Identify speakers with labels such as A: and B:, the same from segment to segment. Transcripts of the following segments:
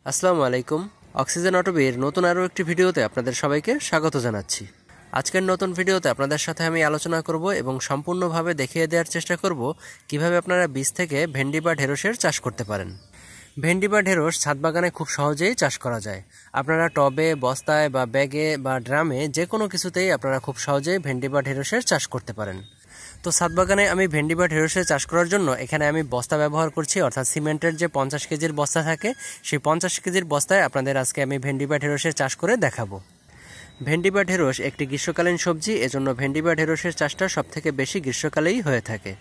A: আসসালামু আলাইকুম। অক্সিজেন অটোবির নতুন আরও একটি ভিডিওতে আপনাদের সবাইকে স্বাগত জানাচ্ছি। আজকের নতুন ভিডিওতে আপনাদের সাথে আমি আলোচনা করব এবং সম্পূর্ণভাবে দেখিয়ে দেওয়ার চেষ্টা করব কিভাবে আপনারা বীজ থেকে ভেন্ডি বা ঢেঁড়সের চাষ করতে পারেন। ভেন্ডি বা ঢেঁড়স ছাদ বাগানে খুব সহজেই চাষ করা যায়। আপনারা টবে, বস্তায় বা ব্যাগে বা ড্রামে যে কোনো কিছুতেই আপনারা খুব সহজেই ভেন্ডি বা ঢেঁড়সের চাষ করতে পারেন। তো ছাদ বাগানে আমি ভেন্ডি বা ঢেঁড়সের চাষ করার জন্য এখানে আমি বস্তা ব্যবহার করছি, অর্থাৎ সিমেন্টের যে 50 কেজির বস্তা থাকে সেই 50 কেজির বস্তায় আপনাদের আজকে আমি ভেন্ডি বা ঢেঁড়সের চাষ করে দেখাবো। ভেন্ডি বা ঢেঁড়স একটি গ্রীষ্মকালীন সবজি, এজন্য ভেন্ডি বা ঢেঁড়সের চাষটা সবথেকে বেশি গ্রীষ্মকালেই হয়ে থাকে।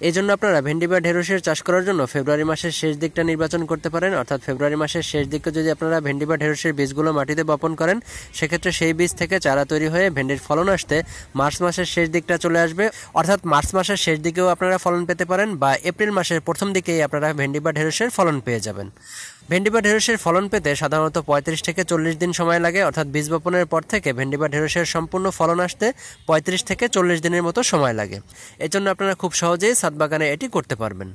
A: এই জন্য আপনারা ভেন্ডি বা ঢেঁড়সের চাষ করার জন্য ফেব্রুয়ারি মাসের শেষ দিকটা নির্বাচন করতে পারেন। অর্থাৎ ফেব্রুয়ারি মাসের শেষ দিকে যদি আপনারা ভেন্ডি বা ঢেঁড়সের বীজগুলো মাটিতে বপন করেন, সেক্ষেত্রে সেই বীজ থেকে চারা তৈরি হয়ে ভেন্ডির ফলন আসতে মার্চ মাসের শেষ দিকটা চলে আসবে। অর্থাৎ মার্চ মাসের শেষ দিকেও আপনারা ফলন পেতে পারেন বা এপ্রিল মাসের প্রথম দিকেই আপনারা ভেন্ডি বা ঢেঁড়সের ফলন পেয়ে যাবেন। ভেন্ডি বা ঢেঁড়সের ফলন পেতে সাধারণত 35 থেকে 40 দিন সময় লাগে। অর্থাৎ বীজ বপনের পর থেকে ভেন্ডি বা ঢেঁড়সের সম্পূর্ণ ফলন আসতে 35 থেকে 40 দিনের মতো সময় লাগে। এর জন্য আপনারা খুব সহজেই ছাদ বাগানে এটি করতে পারবেন।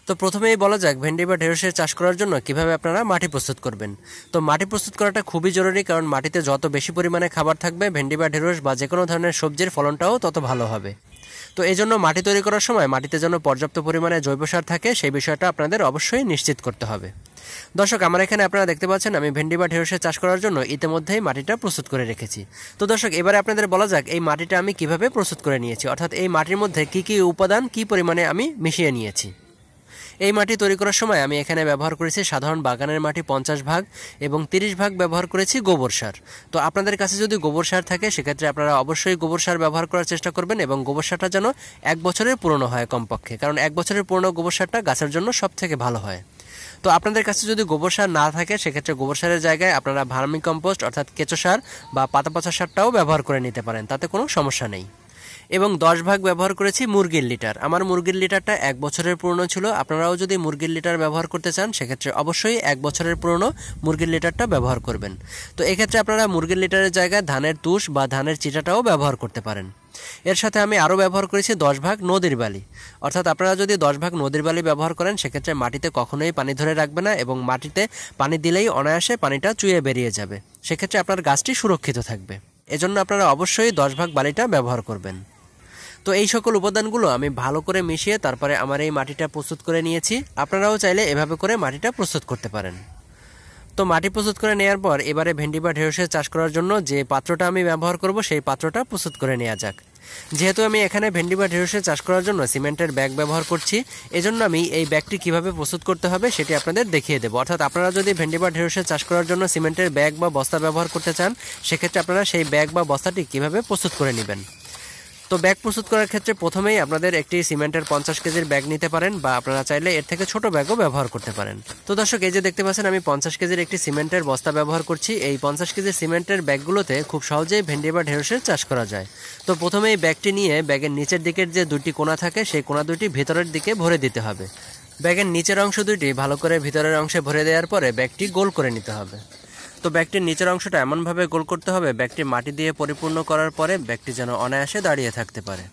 A: তো প্রথমেই বলা যাক ভেন্ডি বা ঢেঁড়সের চাষ করার জন্য কিভাবে আপনারা মাটি প্রস্তুত করবেন। তো মাটি প্রস্তুত করাটা খুবই জরুরি, কারণ মাটিতে যত বেশি পরিমাণে খাবার থাকবে ভেন্ডি বা ঢেঁড়স বা যে কোনো ধরনের সবজির ফলনটাও তত ভালো হবে। তো এই জন্য মাটি তৈরি করার সময় মাটিতে যেন পর্যাপ্ত পরিমাণে জৈব সার থাকে সেই বিষয়টা আপনাদের অবশ্যই নিশ্চিত করতে হবে। দর্শক, আমার এখানে আপনারা দেখতে পাচ্ছেন আমি ভেন্ডি বা ঢেঁড়সের চাষ করার জন্য ইতিমধ্যেই মাটিটা প্রস্তুত করে রেখেছি। তো দর্শক, এবারে আপনাদের বলা যাক এই মাটিটা আমি কিভাবে প্রস্তুত করে নিয়েছি, অর্থাৎ এই মাটির মধ্যে কি কি উপাদান কি পরিমাণে আমি মিশিয়ে নিয়েছি। এই মাটি তৈরি করার সময় আমি এখানে ব্যবহার করেছি সাধারণ বাগানের মাটি 50 ভাগ এবং 30 ভাগ ব্যবহার করেছি গোবর সার। তো আপনাদের কাছে যদি গোবর সার থাকে সেক্ষেত্রে আপনারা অবশ্যই গোবর সার ব্যবহার করার চেষ্টা করবেন এবং গোবর সারটা যেন 1 বছরের পুরনো হয় কমপক্ষে, কারণ 1 বছরের পুরনো গোবর সারটা গাছের জন্য সবথেকে ভালো হয়। তো আপনাদের কাছে যদি গোবর সার না থাকে সেক্ষেত্রে গোবর সারের জায়গায় আপনারা ভার্মি কম্পোস্ট অর্থাৎ কেঁচো সার বা পাতা পচা সারটাও ব্যবহার করে নিতে পারেন, তাতে কোনো সমস্যা নেই। এবং 10 ভাগ ব্যবহার করেছি মুরগির লিটার। আমার মুরগির লিটারটা 1 বছরের পুরনো ছিল। আপনারাও যদি মুরগির লিটার ব্যবহার করতে চান সেক্ষেত্রে অবশ্যই 1 বছরের পুরনো মুরগির লিটারটা ব্যবহার করবেন। তো এক্ষেত্রে আপনারা মুরগির লিটারের জায়গায় ধানের তুষ বা ধানের চিটাটাও ব্যবহার করতে পারেন। এর সাথে আমি আরও ব্যবহার করেছি 10 ভাগ নদীর বালি। অর্থাৎ আপনারা যদি 10 ভাগ নদীর বালি ব্যবহার করেন সেক্ষেত্রে মাটিতে কখনোই পানি ধরে রাখবে না এবং মাটিতে পানি দিলেই অনায়াসে পানিটা চুইয়ে বেরিয়ে যাবে। সেক্ষেত্রে আপনার গাছটি সুরক্ষিত থাকবে। এজন্য আপনারা অবশ্যই 10 ভাগ বালিটা ব্যবহার করবেন। তো এই সকল উপাদানগুলো আমি ভালো করে মিশিয়ে তারপরে আমার এই মাটিটা প্রস্তুত করে নিয়েছি। আপনারাও চাইলে এভাবে করে মাটিটা প্রস্তুত করতে পারেন। তো মাটি প্রস্তুত করে নেওয়ার পর এবারে ভেন্ডি বা ঢেঁড়সের চাষ করার জন্য যে পাত্রটা আমি ব্যবহার করব সেই পাত্রটা প্রস্তুত করে নেওয়া যাক। যেহেতু আমি এখানে ভেন্ডি বা ঢেঁড়সের চাষ করার জন্য সিমেন্টের ব্যাগ ব্যবহার করছি, এজন্য আমি এই ব্যাগটি কিভাবে প্রস্তুত করতে হবে সেটি আপনাদের দেখিয়ে দেবো। অর্থাৎ আপনারা যদি ভেন্ডি বা ঢেঁড়সের চাষ করার জন্য সিমেন্টের ব্যাগ বা বস্তা ব্যবহার করতে চান সেক্ষেত্রে আপনারা সেই ব্যাগ বা বস্তাটি কিভাবে প্রস্তুত করে নেবেন। তো ব্যাগ প্রস্তুত করার ক্ষেত্রে প্রথমেই আপনাদের একটি সিমেন্টের 50 কেজির ব্যাগ নিতে পারেন বা আপনারা চাইলে এর থেকে ছোট ব্যাগও ব্যবহার করতে পারেন। তো দর্শক, এই যে দেখতে পাচ্ছেন আমি 50 কেজির একটি সিমেন্টের বস্তা ব্যবহার করছি। এই 50 কেজির সিমেন্টের ব্যাগগুলোতে খুব সহজেই ভেন্ডি বা ঢেঁড়সের চাষ করা যায়। তো প্রথমেই ব্যাগটি নিয়ে ব্যাগের নিচের দিকের যে দুটি কোণা থাকে সেই কোণা দুটি ভেতরের দিকে ভরে দিতে হবে। ব্যাগের নিচের অংশ দুটি ভালো করে ভিতরের অংশে ভরে দেওয়ার পরে ব্যাগটি গোল করে নিতে হবে। তো ব্যাগটির নিচের অংশটা এমনভাবে গোল করতে হবে ব্যাগটি মাটি দিয়ে পরিপূর্ণ করার পরে ব্যাগটি যেন অনায়াসে দাঁড়িয়ে থাকতে পারে।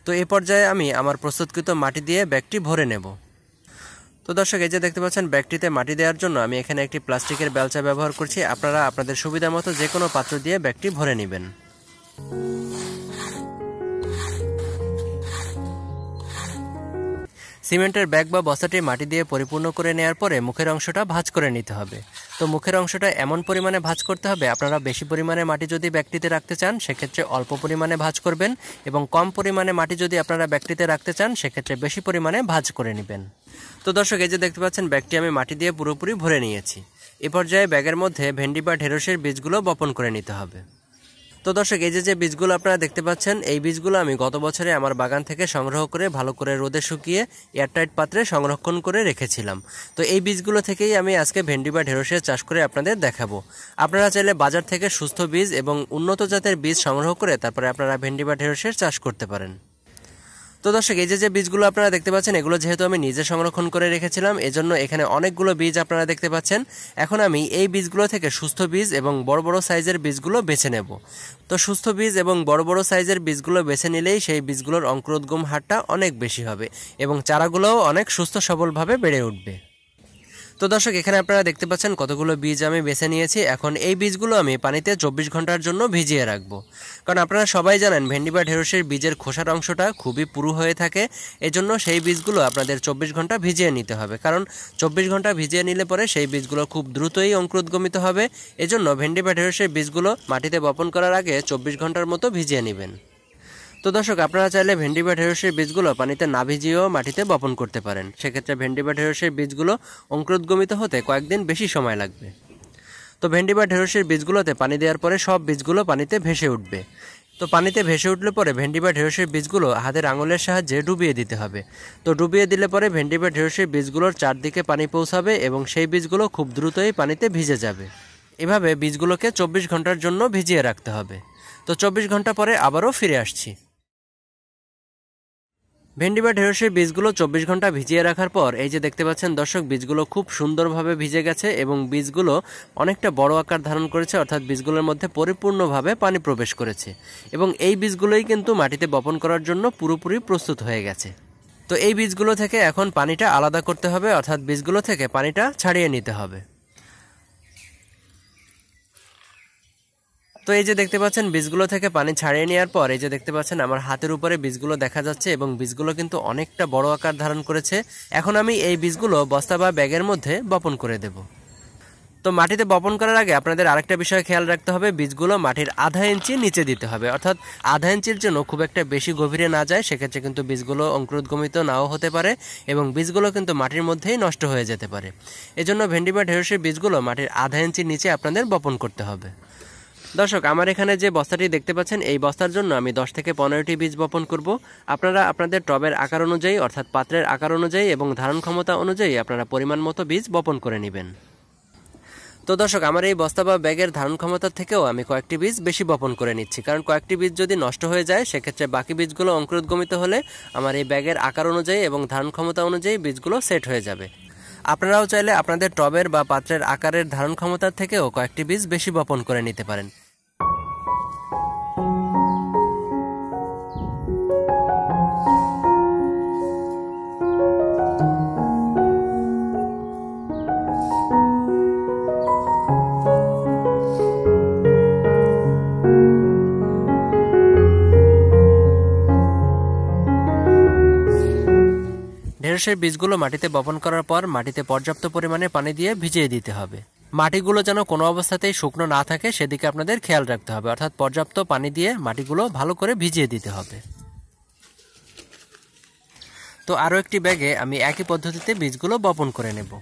A: তো এই পর্যায়ে আমি আমার প্রস্তুতকৃত মাটি দিয়ে ব্যাগটি ভরে নেব। তো দর্শক, এই যে দেখতে পাচ্ছেন ব্যাগটিতে মাটি দেওয়ার জন্য আমি এখানে একটি প্লাস্টিকের বেলচা ব্যবহার করছি। আপনারা আপনাদের সুবিধা মতো যে কোনো পাত্র দিয়ে ব্যাগটি ভরে নেবেন। সিমেন্টের ব্যাগ বা বস্তাটি মাটি দিয়ে পরিপূর্ণ করে নেওয়ার পরে মুখের অংশটা ভাঁজ করে নিতে হবে। তো মুখের অংশটা এমন পরিমাণে ভাঁজ করতে হবে, আপনারা বেশি পরিমাণে মাটি যদি ব্যাগটিতে রাখতে চান সেক্ষেত্রে অল্প পরিমাণে ভাঁজ করবেন এবং কম পরিমাণে মাটি যদি আপনারা ব্যাগটিতে রাখতে চান সেক্ষেত্রে বেশি পরিমাণে ভাঁজ করে নেবেন। তো দর্শক, এই যে দেখতে পাচ্ছেন ব্যাগটি আমি মাটি দিয়ে পুরোপুরি ভরে নিয়েছি। এ পর্যায়ে ব্যাগের মধ্যে ভেন্ডি বা ঢেঁড়সের বীজগুলো বপন করে নিতে হবে। তো দর্শক, এই যে বীজগুলো আপনারা দেখতে পাচ্ছেন এই বীজগুলো আমি গত বছরে আমার বাগান থেকে সংগ্রহ করে ভালো করে রোদে শুকিয়ে এয়ারটাইট পাত্রে সংরক্ষণ করে রেখেছিলাম। তো এই বীজগুলো থেকেই আমি আজকে ভেন্ডি বা ঢেঁড়সের চাষ করে আপনাদের দেখাবো। আপনারা চাইলে বাজার থেকে সুস্থ বীজ এবং উন্নত জাতের বীজ সংগ্রহ করে তারপরে আপনারা ভেন্ডি বা ঢেঁড়সের চাষ করতে পারেন। তো দর্শক, এই যে বীজগুলো আপনারা দেখতে পাচ্ছেন, এগুলো যেহেতু আমি নিজে সংরক্ষণ করে রেখেছিলাম, এজন্য এখানে অনেকগুলো বীজ আপনারা দেখতে পাচ্ছেন। এখন আমি এই বীজগুলো থেকে সুস্থ বীজ এবং বড় বড় সাইজের বীজগুলো বেছে নেব। তো সুস্থ বীজ এবং বড় বড় সাইজের বীজগুলো বেছে নিলেই সেই বীজগুলোর অঙ্কুরোদ্গম হারটা অনেক বেশি হবে এবং চারাগুলোও অনেক সুস্থ সবলভাবে বেড়ে উঠবে। তো দর্শক, এখানে আপনারা দেখতে পাচ্ছেন কতগুলো বীজ আমি বেছে নিয়েছি। এখন এই বীজগুলো আমি পানিতে 24 ঘন্টার জন্য ভিজিয়ে রাখবো। কারণ আপনারা সবাই জানেন ভেন্ডি বা ঢেঁড়সের বীজের খোসার অংশটা খুবই পুরু হয়ে থাকে, এজন্য সেই বীজগুলো আপনাদের 24 ঘন্টা ভিজিয়ে নিতে হবে। কারণ 24 ঘন্টা ভিজিয়ে নিলে পরে সেই বীজগুলো খুব দ্রুতই অঙ্কুরোদ্গমিত হবে। এজন্য ভেন্ডি বা ঢেঁড়সের বীজগুলো মাটিতে বপন করার আগে 24 ঘন্টার মতো ভিজিয়ে নেবেন। তো দর্শক, আপনারা চাইলে ভেন্ডি বা ঢেঁড়সের বীজগুলো পানিতে না ভিজিয়েও মাটিতে বপন করতে পারেন। সেক্ষেত্রে ভেন্ডি বা ঢেঁড়সের বীজগুলো অঙ্কুরোদ্গমিত হতে কয়েকদিন বেশি সময় লাগবে। তো ভেন্ডি বা ঢেঁড়সের বীজগুলোতে পানি দেওয়ার পরে সব বীজগুলো পানিতে ভেসে উঠবে। তো পানিতে ভেসে উঠলে পরে ভেন্ডি বা ঢেঁড়সের বীজগুলো হাতের আঙুলের সাহায্যে ডুবিয়ে দিতে হবে। তো ডুবিয়ে দিলে পরে ভেন্ডি বা ঢেঁড়সের বীজগুলোর চারদিকে পানি পৌঁছাবে এবং সেই বীজগুলো খুব দ্রুতই পানিতে ভিজে যাবে। এভাবে বীজগুলোকে 24 ঘন্টার জন্য ভিজিয়ে রাখতে হবে। তো 24 ঘন্টা পরে আবারও ফিরে আসছি। ভেন্ডি বা ঢেঁড়সের বীজগুলো 24 ঘন্টা ভিজিয়ে রাখার পর এই যে দেখতে পাচ্ছেন দর্শক, বীজগুলো খুব সুন্দরভাবে ভিজে গেছে এবং বীজগুলো অনেকটা বড় আকার ধারণ করেছে, অর্থাৎ বীজগুলোর মধ্যে পরিপূর্ণভাবে পানি প্রবেশ করেছে এবং এই বীজগুলোই কিন্তু মাটিতে বপন করার জন্য পুরোপুরি প্রস্তুত হয়ে গেছে। তো এই বীজগুলো থেকে এখন পানিটা আলাদা করতে হবে, অর্থাৎ বীজগুলো থেকে পানিটা ছাড়িয়ে নিতে হবে। তো এই যে দেখতে পাচ্ছেন বীজগুলো থেকে পানি ছাড়িয়ে নেওয়ার পর এই যে দেখতে পাচ্ছেন আমার হাতের উপরে বীজগুলো দেখা যাচ্ছে এবং বীজগুলো কিন্তু অনেকটা বড় আকার ধারণ করেছে। এখন আমি এই বীজগুলো বস্তা বা ব্যাগের মধ্যে বপন করে দেব। তো মাটিতে বপন করার আগে আপনাদের আরেকটা বিষয় খেয়াল রাখতে হবে, বীজগুলো মাটির আধা ইঞ্চি নিচে দিতে হবে, অর্থাৎ আধা ইঞ্চির জন্য খুব একটা বেশি গভীরে না যায়, সেক্ষেত্রে কিন্তু বীজগুলো অঙ্কুরোদ্গমিত নাও হতে পারে এবং বীজগুলো কিন্তু মাটির মধ্যেই নষ্ট হয়ে যেতে পারে। এজন্য ভেন্ডি বা ঢেঁড়সের বীজগুলো মাটির আধা ইঞ্চির নিচে আপনাদের বপন করতে হবে। দর্শক, আমার এখানে যে বস্তাটি দেখতে পাচ্ছেন, এই বস্তার জন্য আমি 10 থেকে 15টি বীজ বপন করব। আপনারা আপনাদের টবের আকার অনুযায়ী, অর্থাৎ পাত্রের আকার অনুযায়ী এবং ধারণ ক্ষমতা অনুযায়ী আপনারা পরিমাণ মতো বীজ বপন করে নেবেন। তো দর্শক, আমার এই বস্তা বা ব্যাগের ধারণ ক্ষমতার থেকেও আমি কয়েকটি বীজ বেশি বপন করে নিচ্ছি, কারণ কয়েকটি বীজ যদি নষ্ট হয়ে যায় সেক্ষেত্রে বাকি বীজগুলো অঙ্কুরোদ্গমিত হলে আমার এই ব্যাগের আকার অনুযায়ী এবং ধারণ ক্ষমতা অনুযায়ী বীজগুলো সেট হয়ে যাবে। আপনারাও চাইলে আপনাদের টবের বা পাত্রের আকারের ধারণ ক্ষমতার থেকেও কয়েকটি বীজ বেশি বপন করে নিতে পারেন। ঢেঁড়সের বীজগুলো মাটিতে বপন করার পর মাটিতে পর্যাপ্ত পরিমাণে পানি দিয়ে ভিজিয়ে দিতে হবে। মাটিগুলো যেন কোনো অবস্থাতেই শুকনো না থাকে সেদিকে আপনাদের খেয়াল রাখতে হবে, অর্থাৎ পর্যাপ্ত পানি দিয়ে মাটিগুলো ভালো করে ভিজিয়ে দিতে হবে। তো আরও একটি ব্যাগে আমি একই পদ্ধতিতে বীজগুলো বপন করে নেব।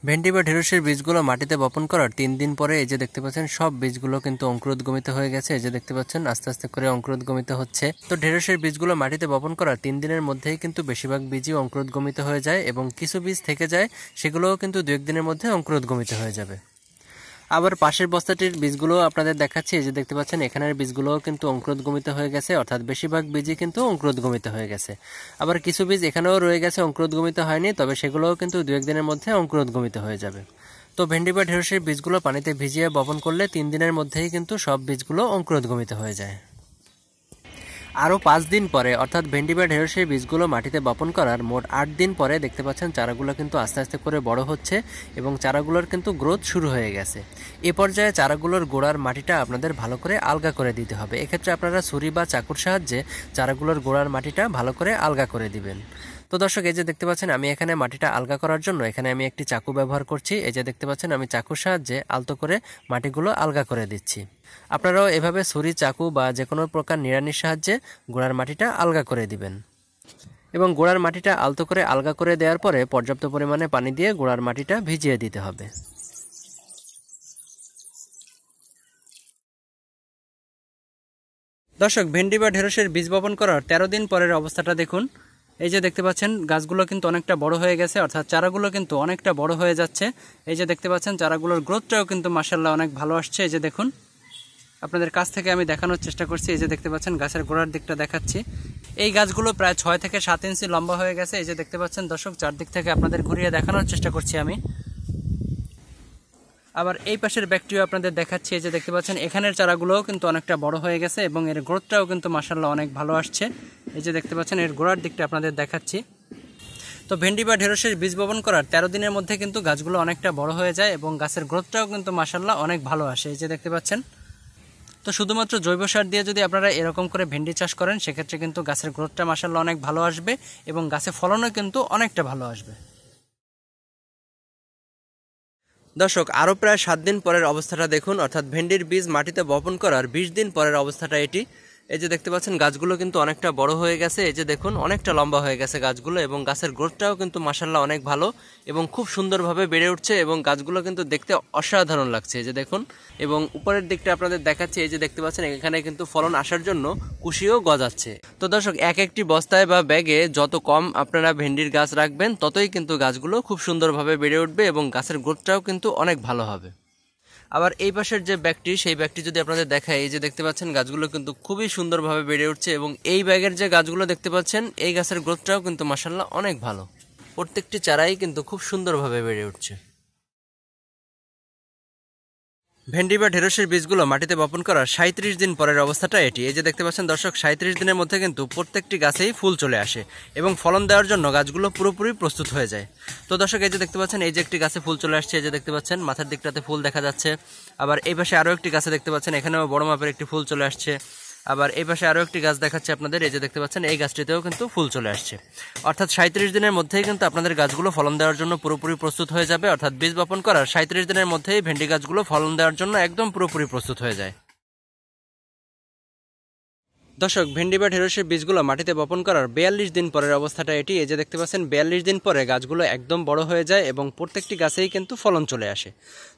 A: ভেন্ডি বা ঢেঁড়সের বীজগুলো মাটিতে বপন করার 3 দিন পরে এই যে দেখতে পাচ্ছেন সব বীজগুলো কিন্তু অঙ্কুরোদ্গমিত হয়ে গেছে। এই যে দেখতে পাচ্ছেন আস্তে আস্তে করে অঙ্কুরোদ্গমিত হচ্ছে। তো ঢেঁড়সের বীজগুলো মাটিতে বপন করার 3 দিনের মধ্যেই কিন্তু বেশিরভাগ বীজই অঙ্কুরোদ্গমিত হয়ে যায় এবং কিছু বীজ থেকে যায়, সেগুলোও কিন্তু 2-1 দিনের মধ্যে অঙ্কুরোদ্গমিত হয়ে যাবে। আবার পাশের বস্তাটির বীজগুলো আপনাদের দেখাচ্ছি, এই যে দেখতে পাচ্ছেন এখানের বীজগুলোও কিন্তু অঙ্কুরোদ্গমিত হয়ে গেছে, অর্থাৎ বেশিরভাগ বীজই কিন্তু অঙ্কুরোদ্গমিত হয়ে গেছে। আবার কিছু বীজ এখানেও রয়ে গেছে, অঙ্কুরোদ্গমিত হয়নি, তবে সেগুলোও কিন্তু 2-1 দিনের মধ্যে অঙ্কুরোদ্গমিত হয়ে যাবে। তো ভেন্ডি বা ঢেঁড়সের বীজগুলো পানিতে ভিজিয়ে বপন করলে 3 দিনের মধ্যেই কিন্তু সব বীজগুলো অঙ্কুরোদ্গমিত হয়ে যায়। আরও 5 দিন পরে, অর্থাৎ ভেন্ডি বা ঢেঁড়সের বীজগুলো মাটিতে বপন করার মোট 8 দিন পরে দেখতে পাচ্ছেন চারাগুলো কিন্তু আস্তে আস্তে করে বড় হচ্ছে এবং চারাগুলোর কিন্তু গ্রোথ শুরু হয়ে গেছে। এ পর্যায়ে চারাগুলোর গোড়ার মাটিটা আপনাদের ভালো করে আলগা করে দিতে হবে। এক্ষেত্রে আপনারা ছুরি বা চাকুর সাহায্যে চারাগুলোর গোড়ার মাটিটা ভালো করে আলগা করে দিবেন। তো দর্শক এই যে দেখতে পাচ্ছেন আমি এখানে মাটিটা আলগা করার জন্য এখানে আমি একটি চাকু ব্যবহার করছি। এই যে দেখতে পাচ্ছেন আমি চাকুর সাহায্যে আলতো করে মাটিগুলো আলগা করে দিচ্ছি। আপনারাও এভাবে ছুরি, চাকু বা যে কোনো প্রকার নিড়ানির সাহায্যে গোড়ার মাটিটা আলগা করে দিবেন এবং গোড়ার মাটিটা আলতো করে আলগা করে দেওয়ার পরে পর্যাপ্ত পরিমাণে পানি দিয়ে গোড়ার মাটিটা ভিজিয়ে দিতে হবে। দর্শক ভেন্ডি বা ঢেঁড়সের বীজ বপন করার 13 দিন পরের অবস্থাটা দেখুন। এই যে দেখতে পাচ্ছেন গাছগুলো কিন্তু অনেকটা বড় হয়ে গেছে, অর্থাৎ চারাগুলো কিন্তু অনেকটা বড় হয়ে যাচ্ছে। এই যে দেখতে পাচ্ছেন চারাগুলোর গ্রোথটাও কিন্তু মাশাআল্লাহ অনেক ভালো আসছে। এই যে দেখুন, আপনাদের কাছ থেকে আমি দেখানোর চেষ্টা করছি। এই যে দেখতে পাচ্ছেন গাছের গোড়ার দিকটা দেখাচ্ছি। এই গাছগুলো প্রায় 6 থেকে 7 ইঞ্চি লম্বা হয়ে গেছে। এই যে দেখতে পাচ্ছেন দর্শক, চারদিক থেকে আপনাদের ঘুরিয়ে দেখানোর চেষ্টা করছি আমি। আবার এই পাশের ব্যাগটিও আপনাদের দেখাচ্ছি। এই যে দেখতে পাচ্ছেন এখানের চারাগুলোও কিন্তু অনেকটা বড় হয়ে গেছে এবং এর গ্রোথটাও কিন্তু মাশাআল্লাহ অনেক ভালো আসছে। এই যে দেখতে পাচ্ছেন এর গোড়ার দিকটা আপনাদের দেখাচ্ছি। তো ভেন্ডি বা ঢেঁড়সের বীজ বপন করার 13 দিনের মধ্যে কিন্তু গাছগুলো অনেকটা বড় হয়ে যায় এবং গাছের গ্রোথটাও কিন্তু মাশাআল্লাহ অনেক ভালো আসে। এই যে দেখতে পাচ্ছেন। তো শুধুমাত্র জৈব সার দিয়ে যদি আপনারা এরকম করে ভেন্ডি চাষ করেন সেক্ষেত্রে কিন্তু গাছের গ্রোথটা মাশাআল্লাহ অনেক ভালো আসবে এবং গাছে ফলনও কিন্তু অনেকটা ভালো আসবে। দর্শক আরও প্রায় 7 দিন পরের অবস্থাটা দেখুন, অর্থাৎ ভেন্ডির বীজ মাটিতে বপন করার 20 দিন পরের অবস্থাটা এটি। এই যে দেখতে পাচ্ছেন গাছগুলো কিন্তু অনেকটা বড় হয়ে গেছে। এই যে দেখুন অনেকটা লম্বা হয়ে গেছে গাছগুলো এবং গাছের গ্রোথটাও কিন্তু মাশাআল্লাহ অনেক ভালো এবং খুব সুন্দরভাবে বেড়ে উঠছে এবং গাছগুলো কিন্তু দেখতে অসাধারণ লাগছে। এই যে দেখুন, এবং উপরের দিকটা আপনাদের দেখাচ্ছি। এই যে দেখতে পাচ্ছেন এখানে কিন্তু ফলন আসার জন্য কুশিও গজাচ্ছে। তো দর্শক এক একটি বস্তায় বা ব্যাগে যত কম আপনারা ভেন্ডির গাছ রাখবেন ততই কিন্তু গাছগুলো খুব সুন্দরভাবে বেড়ে উঠবে এবং গাছের গ্রোথটাও কিন্তু অনেক ভালো হবে। আবার এই পাশের যে ব্যাগটি, সেই ব্যাগটি যদি আপনাদের দেখায়, এই যে দেখতে পাচ্ছেন গাছগুলো কিন্তু খুবই সুন্দরভাবে বেড়ে উঠছে এবং এই ব্যাগের যে গাছগুলো দেখতে পাচ্ছেন এই গাছের গ্রোথটাও কিন্তু মাশাআল্লাহ অনেক ভালো। প্রত্যেকটি চারাই কিন্তু খুব সুন্দরভাবে বেড়ে উঠছে। ভেন্ডি বা ঢেঁড়সের বীজগুলো মাটিতে বপন করার 37 দিন পরের অবস্থাটা এটি। এই যে দেখতে পাচ্ছেন দর্শক 37 দিনের মধ্যে কিন্তু প্রত্যেকটি গাছেই ফুল চলে আসে এবং ফলন দেওয়ার জন্য গাছগুলো পুরোপুরি প্রস্তুত হয়ে যায়। তো দর্শক এই যে দেখতে পাচ্ছেন এই যে একটি গাছে ফুল চলে আসছে। এই যে দেখতে পাচ্ছেন মাথার দিকটাতে ফুল দেখা যাচ্ছে। আবার এই পাশে আরও একটি গাছে দেখতে পাচ্ছেন এখানেও বড় মাপের একটি ফুল চলে আসছে। আবার এই পাশে আরও একটি গাছ দেখাচ্ছে আপনাদের। এই যে দেখতে পাচ্ছেন এই গাছটিতেও কিন্তু ফুল চলে আসছে। অর্থাৎ 37 দিনের মধ্যেই কিন্তু আপনাদের গাছগুলো ফলন দেওয়ার জন্য পুরোপুরি প্রস্তুত হয়ে যাবে। অর্থাৎ বীজ বপন করার 37 দিনের মধ্যেই ভেন্ডি গাছগুলো ফলন দেওয়ার জন্য একদম পুরোপুরি প্রস্তুত হয়ে যায়। দর্শক ভেন্ডি বা ঢেঁড়সের বীজগুলো মাটিতে বপন করার 42 দিন পরের অবস্থাটা এটি। এই যে দেখতে পাচ্ছেন 42 দিন পরে গাছগুলো একদম বড় হয়ে যায় এবং প্রত্যেকটি গাছেই কিন্তু ফলন চলে আসে।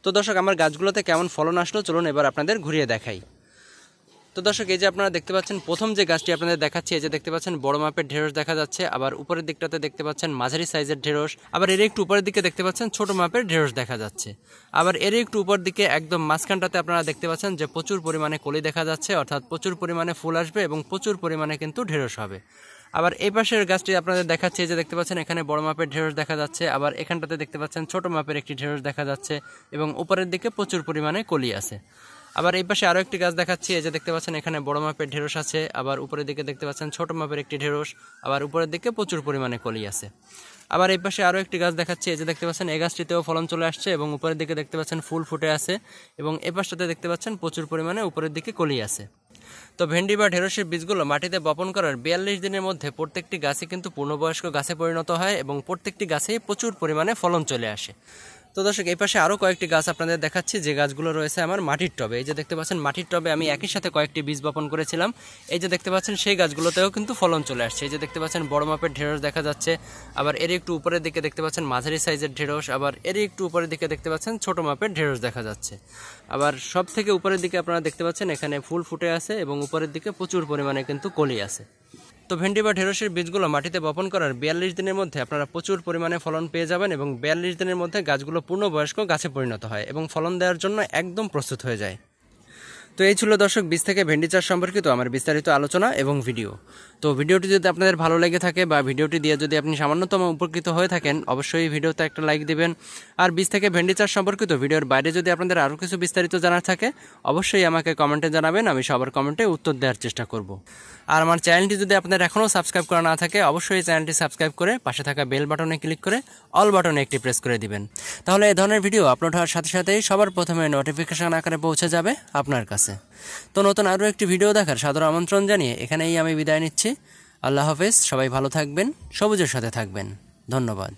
A: তো দর্শক আমার গাছগুলোতে কেমন ফলন আসলো চলুন এবার আপনাদের ঘুরিয়ে দেখাই। তো দর্শক এই যে আপনারা দেখতে পাচ্ছেন প্রথম যে গাছটি আপনাদের দেখাচ্ছি, এই যে দেখতে পাচ্ছেন বড় মাপের ঢেঁড়স দেখা যাচ্ছে। আবার উপরের দিকটাতে দেখতে পাচ্ছেন মাঝারি সাইজের ঢেঁড়স। আবার এর একটু উপরের দিকে দেখতে পাচ্ছেন ছোট মাপের ঢেঁড়স দেখা যাচ্ছে। আবার এর একটু উপর দিকে একদম মাঝখানটাতে আপনারা দেখতে পাচ্ছেন যে প্রচুর পরিমাণে কলি দেখা যাচ্ছে, অর্থাৎ প্রচুর পরিমাণে ফুল আসবে এবং প্রচুর পরিমাণে কিন্তু ঢেঁড়স হবে। আবার এই পাশের গাছটি আপনাদের দেখাচ্ছে, যে দেখতে পাচ্ছেন এখানে বড় মাপের ঢেঁড়স দেখা যাচ্ছে। আবার এখানটাতে দেখতে পাচ্ছেন ছোট মাপের একটি ঢেঁড়স দেখা যাচ্ছে এবং উপরের দিকে প্রচুর পরিমাণে কলি আছে। আবার এই পাশে আরও একটি গাছ দেখাচ্ছি। এই যে দেখতে পাচ্ছেন এখানে বড় মাপের ঢেঁড়স আছে। আবার উপরের দিকে দেখতে পাচ্ছেন ছোট মাপের একটি ঢেঁড়স। আবার উপরের দিকে প্রচুর পরিমাণে কলি আছে। আবার এই পাশে আরও একটি গাছ দেখাচ্ছি। এই যে দেখতে পাচ্ছেন এই গাছটিতেও ফলন চলে আসছে এবং উপরের দিকে দেখতে পাচ্ছেন ফুল ফুটে আছে এবং এই পাশটাতে দেখতে পাচ্ছেন প্রচুর পরিমাণে উপরের দিকে কলি আছে। তো ভেন্ডি বা ঢেঁড়সের বীজগুলো মাটিতে বপন করার 42 দিনের মধ্যে প্রত্যেকটি গাছে কিন্তু পূর্ণবয়স্ক গাছে পরিণত হয় এবং প্রত্যেকটি গাছেই প্রচুর পরিমাণে ফলন চলে আসে। তো দর্শক এই পাশে আরও কয়েকটি গাছ আপনাদের দেখাচ্ছি, যে গাছগুলো রয়েছে আমার মাটির টবে। এই যে দেখতে পাচ্ছেন মাটির টবে আমি একই সাথে কয়েকটি বীজ বপন করেছিলাম। এই যে দেখতে পাচ্ছেন সেই গাছগুলোতেও কিন্তু ফলন চলে আসছে। এই যে দেখতে পাচ্ছেন বড় মাপের ঢেঁড়স দেখা যাচ্ছে। আবার এর একটু উপরের দিকে দেখতে পাচ্ছেন মাঝারি সাইজের ঢেঁড়স। আবার এর একটু উপরের দিকে দেখতে পাচ্ছেন ছোট মাপের ঢেঁড়স দেখা যাচ্ছে। আবার সব থেকে উপরের দিকে আপনারা দেখতে পাচ্ছেন এখানে ফুল ফুটে আছে এবং উপরের দিকে প্রচুর পরিমাণে কিন্তু কলি আছে। তো ভেন্ডি বা ঢেঁড়সের বীজগুলো মাটিতে বপন করার 42 দিনের মধ্যে আপনারা প্রচুর পরিমাণে ফলন পেয়ে যাবেন এবং 42 দিনের মধ্যে গাছগুলো পূর্ণবয়স্ক গাছে পরিণত হয় এবং ফলন দেওয়ার জন্য একদম প্রস্তুত হয়ে যায়। তো এই ছিল দর্শক বীজ থেকে ভেন্ডি চাষ সম্পর্কিত আমার বিস্তারিত আলোচনা এবং ভিডিও। তো ভিডিওটি যদি আপনাদের ভালো লেগে থাকে বা ভিডিওটি দিয়ে যদি আপনি সামান্যতম উপকৃত হয়ে থাকেন অবশ্যই ভিডিওতে একটা লাইক দিবেন। আর বীজ থেকে ভেন্ডি চাষ সম্পর্কিত ভিডিওর বাইরে যদি আপনাদের আরও কিছু বিস্তারিত জানার থাকে অবশ্যই আমাকে কমেন্টে জানাবেন, আমি সবার কমেন্টে উত্তর দেওয়ার চেষ্টা করব। আর আমার চ্যানেলটি যদি আপনাদের এখনও সাবস্ক্রাইব করা না থাকে অবশ্যই চ্যানেলটি সাবস্ক্রাইব করে পাশে থাকা বেল বাটনে ক্লিক করে অল বাটনে একটি প্রেস করে দিবেন। তাহলে এই ধরনের ভিডিও আপলোড হওয়ার সাথে সাথেই সবার প্রথমে নোটিফিকেশন আকারে পৌঁছে যাবে আপনার কাছে। তো নতুন আরও একটি ভিডিও দেখার সাদর আমন্ত্রণ জানিয়ে এখানেই আমি বিদায় নিচ্ছি। আল্লাহ হাফেজ, সবাই ভালো থাকবেন, সবুজের সাথে থাকবেন। ধন্যবাদ।